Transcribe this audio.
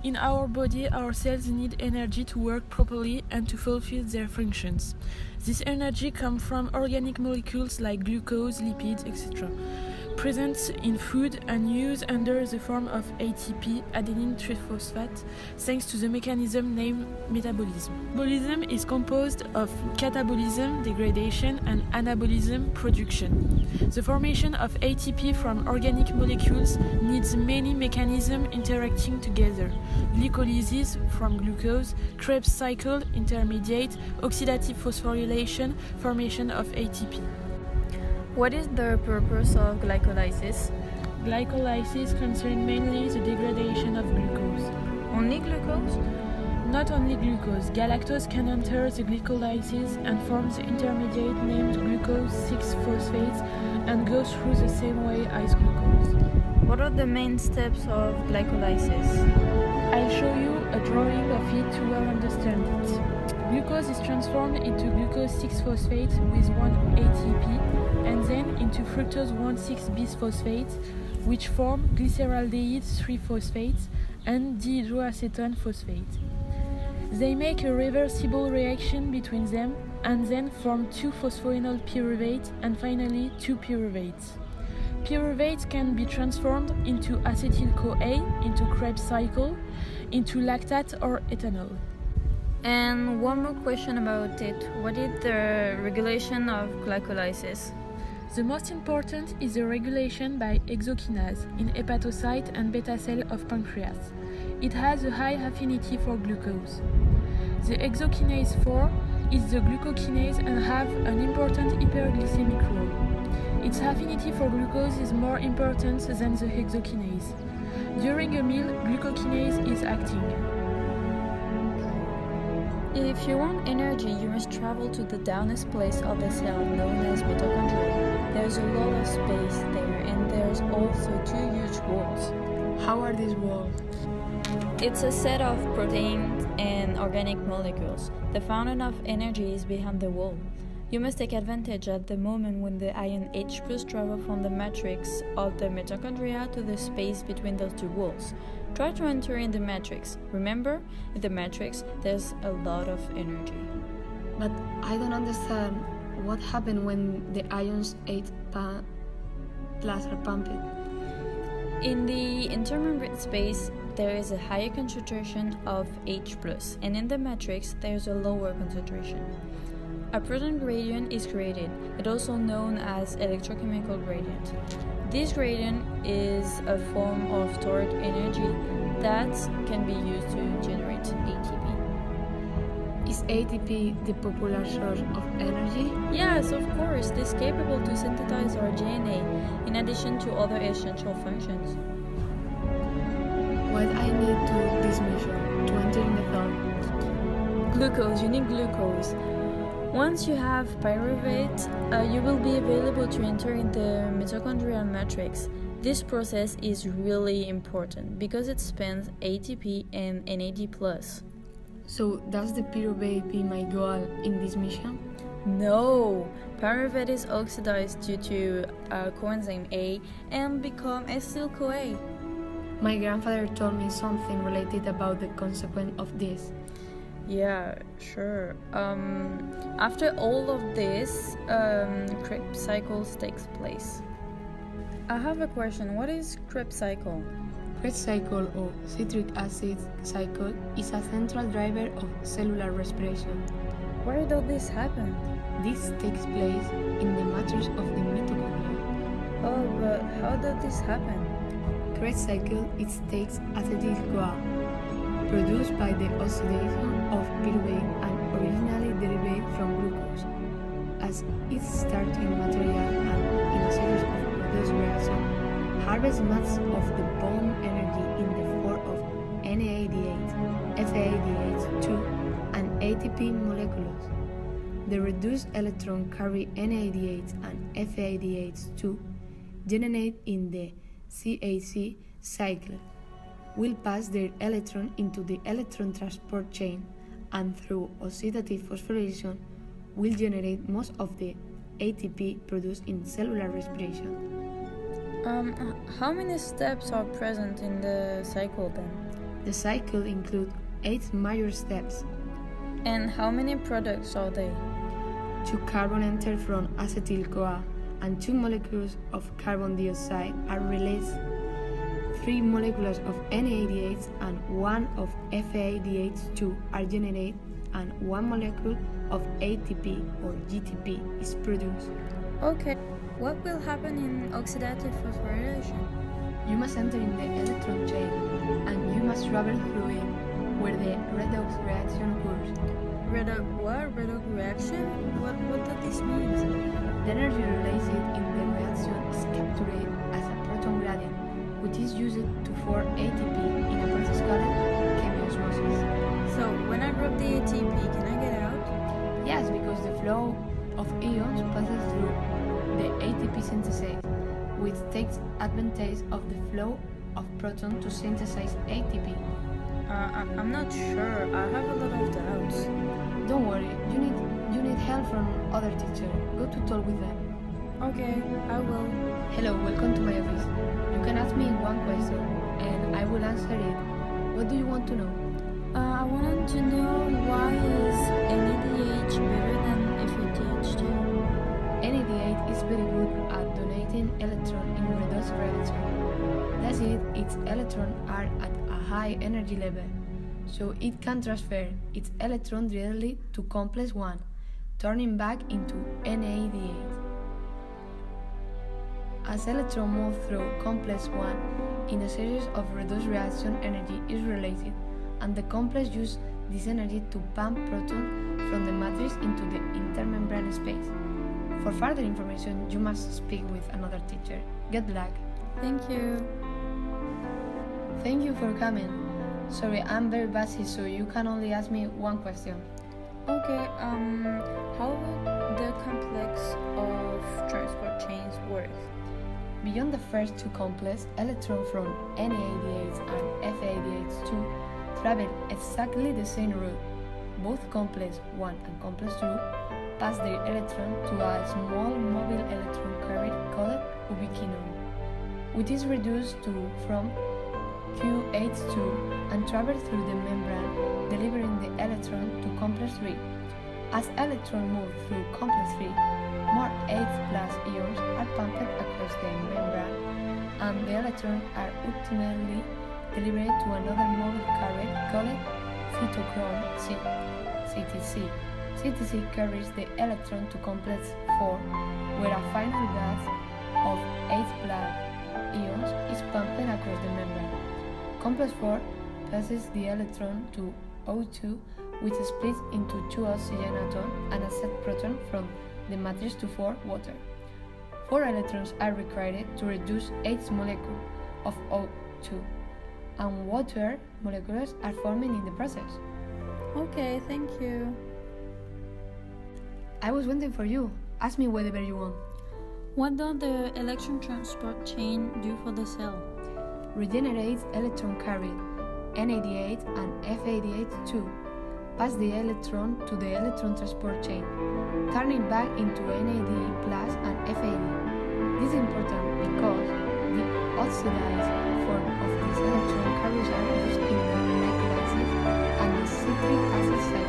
In our body, our cells need energy to work properly and to fulfill their functions. This energy comes from organic molecules like glucose, lipids, etc., present in food and used under the form of ATP, adenine triphosphate, thanks to the mechanism named metabolism. Metabolism is composed of catabolism, degradation, and anabolism, production. The formation of ATP from organic molecules needs many mechanisms interacting together: glycolysis from glucose, Krebs cycle, intermediate, oxidative phosphorylation, formation of ATP. What is the purpose of glycolysis? Glycolysis concerns mainly the degradation of glucose. Only glucose? Not only glucose. Galactose can enter the glycolysis and form the intermediate named glucose 6-phosphate and go through the same way as glucose. What are the main steps of glycolysis? I'll show you a drawing of it to well understand it. Glucose is transformed into glucose 6-phosphate with 1 ATP and then into fructose 1,6-bisphosphate, which form glyceraldehyde 3-phosphate and dihydroacetone phosphate. They make a reversible reaction between them and then form 2 phosphoenol pyruvate and finally 2 pyruvates. Pyruvates can be transformed into acetyl-CoA, into Krebs cycle, into lactate or ethanol. And one more question about it. What is the regulation of glycolysis? The most important is the regulation by exokinase in hepatocyte and beta cell of pancreas. It has a high affinity for glucose. The exokinase 4 is the glucokinase and have an important hyperglycemic role. Its affinity for glucose is more important than the hexokinase. During a meal, glucokinase is acting. If you want energy, you must travel to the downest place of the cell known as mitochondria. There's a lot of space there, and there's also 2 huge walls. How are these walls? It's a set of proteins and organic molecules. The fountain of energy is behind the wall. You must take advantage at the moment when the ion H+ travels from the matrix of the mitochondria to the space between those 2 walls. Try to enter in the matrix. Remember, in the matrix, there's a lot of energy. But I don't understand what happened when the ions H+ are pumped. In the intermembrane space, there is a higher concentration of H+, and in the matrix, there's a lower concentration. A proton gradient is created. It's also known as electrochemical gradient. This gradient is a form of stored energy that can be used to generate ATP. Is ATP the popular source of energy? Yes, of course. It is capable to synthesize our DNA in addition to other essential functions. What I need to this mission to enter in the thought? Glucose. You need glucose. Once you have pyruvate, you will be available to enter in the mitochondrial matrix. This process is really important because it spends ATP and NAD+. So does the pyruvate be my goal in this mission? No! Pyruvate is oxidized due to coenzyme A and become acetyl-CoA. My grandfather told me something related about the consequence of this. Yeah, sure. After all of this, Krebs cycles takes place. I have a question. What is Krebs cycle? Krebs cycle or citric acid cycle is a central driver of cellular respiration. Where does this happen? This takes place in the matrix of the mitochondria. Oh, but how does this happen? Krebs cycle it takes acetyl-CoA, produced by the oxidation of pyruvate and originally derived from glucose, as its starting material and in a series of reduced reactions, harvests much of the bond energy in the form of NADH, FADH2, and ATP molecules. The reduced electron carry NADH and FADH2 generate in the CAC cycle will pass their electron into the electron transport chain and through oxidative phosphorylation will generate most of the ATP produced in cellular respiration. How many steps are present in the cycle then? The cycle includes 8 major steps. And how many products are there? 2 carbon enter from acetyl-CoA and 2 molecules of carbon dioxide are released. 3 molecules of NADH and 1 of FADH2 are generated, and 1 molecule of ATP or GTP is produced. Okay, what will happen in oxidative phosphorylation? You must enter in the electron chain, and you must travel through it, where the redox reaction occurs. Redox reaction? What does this mean? The energy released in the reaction is captured as a proton gradient, which is used to form ATP in a process called chemiosmosis. So, when I grab the ATP, can I get out? Yes, because the flow of ions passes through the ATP synthesis, which takes advantage of the flow of protons to synthesize ATP. I'm not sure. I have a lot of doubts. Don't worry, you need help from other teacher. Go to talk with them. Okay, I will. Hello, welcome to my office. You can ask me one question, and I will answer it. What do you want to know? I wanted to know why is NADH better than FADH2? NADH is very good at donating electron in redox reaction. That's it, its electrons are at a high energy level, so it can transfer its electron directly to complex 1, turning back into NADH. As electron move through complex 1, in a series of redox reaction energy is released, and the complex uses this energy to pump protons from the matrix into the intermembrane space. For further information, you must speak with another teacher. Good luck. Thank you. Thank you for coming. Sorry, I'm very busy, so you can only ask me one question. Okay, how would the complex of transport chains work? Beyond the first 2 complexes, electrons from NADH and FADH2 travel exactly the same route. Both complex 1 and complex 2 pass their electron to a small mobile electron carrier called ubiquinone, which is reduced from QH2 and travels through the membrane, delivering the electron to complex 3. As electrons move through complex 3, more H+ ions are pumped across the membrane, and the electrons are ultimately delivered to another mobile carrier called cytochrome C, CTC. CTC carries the electron to complex 4, where a final batch of H+ ions is pumped across the membrane. Complex 4 passes the electron to O2, which splits into 2 oxygen atoms and a set proton from the matrix to 4 water. 4 electrons are required to reduce H molecule of O2, and water molecules are forming in the process. Okay, thank you. I was waiting for you. Ask me whatever you want. What does the electron transport chain do for the cell? Regenerates electron carrier, NADH and FADH2, pass the electron to the electron transport chain, turning back into NAD plus and FAD. This is important because the oxidized form of these electron carriers are used in the glycolysis and the citric acid cycle.